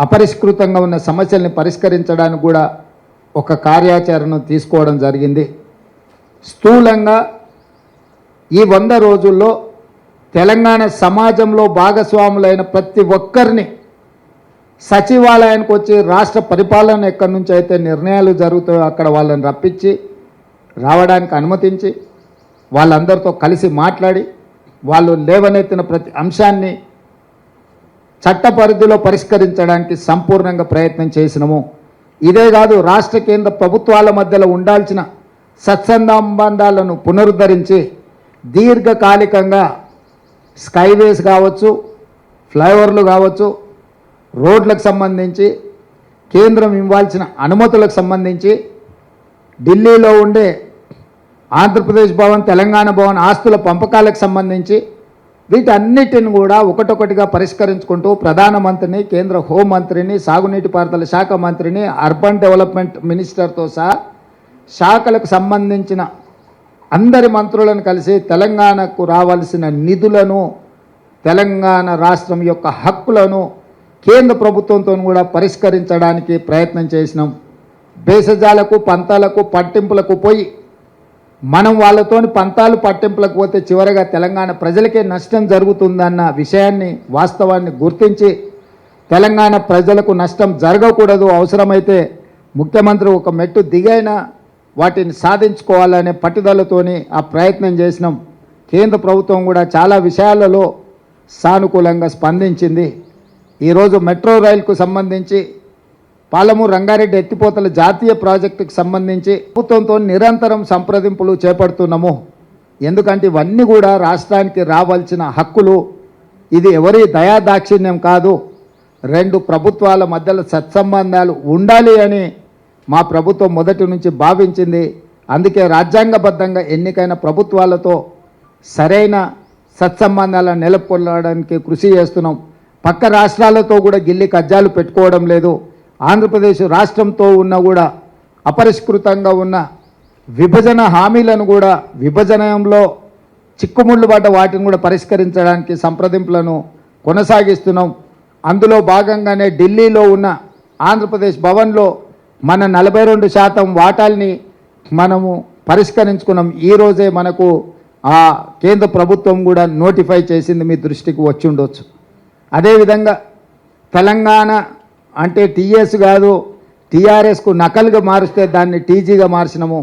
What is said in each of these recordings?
అపరిష్కృతంగా ఉన్న సమస్యల్ని పరిష్కరించడానికి కూడా ఒక కార్యాచరణను తీసుకోవడం జరిగింది. స్థూలంగా ఈ 100 రోజుల్లో తెలంగాణ సమాజంలో భాగస్వాములైన ప్రతి ఒక్కరిని సచివాలయానికి వచ్చి రాష్ట్ర పరిపాలన ఎక్కడి నుంచి అయితే నిర్ణయాలు జరుగుతాయో అక్కడ వాళ్ళని రప్పించి రావడానికి అనుమతించి వాళ్ళందరితో కలిసి మాట్లాడి వాళ్ళు లేవనెత్తిన ప్రతి అంశాన్ని చట్ట పరిధిలో పరిష్కరించడానికి సంపూర్ణంగా ప్రయత్నం చేసినాము. ఇదే కాదు, రాష్ట్ర కేంద్ర ప్రభుత్వాల మధ్యలో ఉండాల్సిన సత్సంబంధాలను పునరుద్ధరించి దీర్ఘకాలికంగా స్కైవేస్ కావచ్చు, ఫ్లైఓవర్లు కావచ్చు, రోడ్లకు సంబంధించి కేంద్రం ఇవ్వాల్సిన అనుమతులకు సంబంధించి ఢిల్లీలో ఉండే ఆంధ్రప్రదేశ్ భవన్, తెలంగాణ భవన్ ఆస్తుల పంపకాలకు సంబంధించి వీటన్నిటిని కూడా ఒకటొకటిగా పరిష్కరించుకుంటూ ప్రధానమంత్రిని, కేంద్ర హోంమంత్రిని, సాగునీటిపారుదల శాఖ మంత్రిని, అర్బన్ డెవలప్మెంట్ మినిస్టర్తో సహా శాఖలకు సంబంధించిన అందరి మంత్రులను కలిసి తెలంగాణకు రావాల్సిన నిధులను, తెలంగాణ రాష్ట్రం యొక్క హక్కులను కేంద్ర ప్రభుత్వంతో కూడా పరిష్కరించడానికి ప్రయత్నం చేసినాం. భేషజాలకు, పంతాలకు, పట్టింపులకు పోయి మనం వాళ్ళతోని పంతాలు పట్టింపులకు పోతే చివరగా తెలంగాణ ప్రజలకే నష్టం జరుగుతుందన్న విషయాన్ని, వాస్తవాన్ని గుర్తించి తెలంగాణ ప్రజలకు నష్టం జరగకూడదు, అవసరమైతే ముఖ్యమంత్రి ఒక మెట్టు దిగైనా వాటిని సాధించుకోవాలనే పట్టుదలతోని ఆ ప్రయత్నం చేసినాం. కేంద్ర ప్రభుత్వం కూడా చాలా విషయాలలో సానుకూలంగా స్పందించింది. ఈరోజు మెట్రో రైలుకు సంబంధించి పాలమూరు రంగారెడ్డి ఎత్తిపోతల జాతీయ ప్రాజెక్టుకు సంబంధించి ప్రభుత్వంతో నిరంతరం సంప్రదింపులు చేపడుతున్నాము. ఎందుకంటే ఇవన్నీ కూడా రాష్ట్రానికి రావాల్సిన హక్కులు. ఇది ఎవరి దయాదాక్షిణ్యం కాదు, 2 ప్రభుత్వాల మధ్యలో సత్సంబంధాలు ఉండాలి అని మా ప్రభుత్వం మొదటి నుంచి భావించింది. అందుకే రాజ్యాంగబద్ధంగా ఎన్నికైన ప్రభుత్వాలతో సరైన సత్సంబంధాలను నెలకొల్పడానికి కృషి చేస్తున్నాం. పక్క రాష్ట్రాలతో కూడా గిల్లి కజ్జాలు పెట్టుకోవడం లేదు. ఆంధ్రప్రదేశ్ రాష్ట్రంతో ఉన్న కూడా అపరిష్కృతంగా ఉన్న విభజన హామీలను కూడా, విభజనలో చిక్కుముళ్ళు పడ్డ వాటిని కూడా పరిష్కరించడానికి సంప్రదింపులను కొనసాగిస్తున్నాం. అందులో భాగంగానే ఢిల్లీలో ఉన్న ఆంధ్రప్రదేశ్ భవన్లో మన 42% వాటాల్ని మనము పరిష్కరించుకున్నాం. ఈరోజే మనకు ఆ కేంద్ర ప్రభుత్వం కూడా నోటిఫై చేసింది, మీ దృష్టికి వచ్చి ఉండొచ్చు. అదేవిధంగా తెలంగాణ అంటే టీఎస్ కాదు, టీఆర్ఎస్కు నకలుగా మారిస్తే దాన్ని టీజీగా మార్చినాము.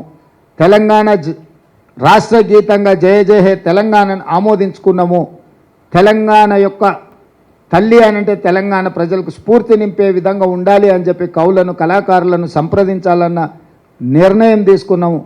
తెలంగాణ రాష్ట్ర గీతంగా జయ జయ హే తెలంగాణను ఆమోదించుకున్నాము. తెలంగాణ యొక్క తల్లి అని అంటే తెలంగాణ ప్రజలకు స్ఫూర్తి నింపే విధంగా ఉండాలి అని చెప్పి కవులను, కళాకారులను సంప్రదించాలన్న నిర్ణయం తీసుకున్నాము.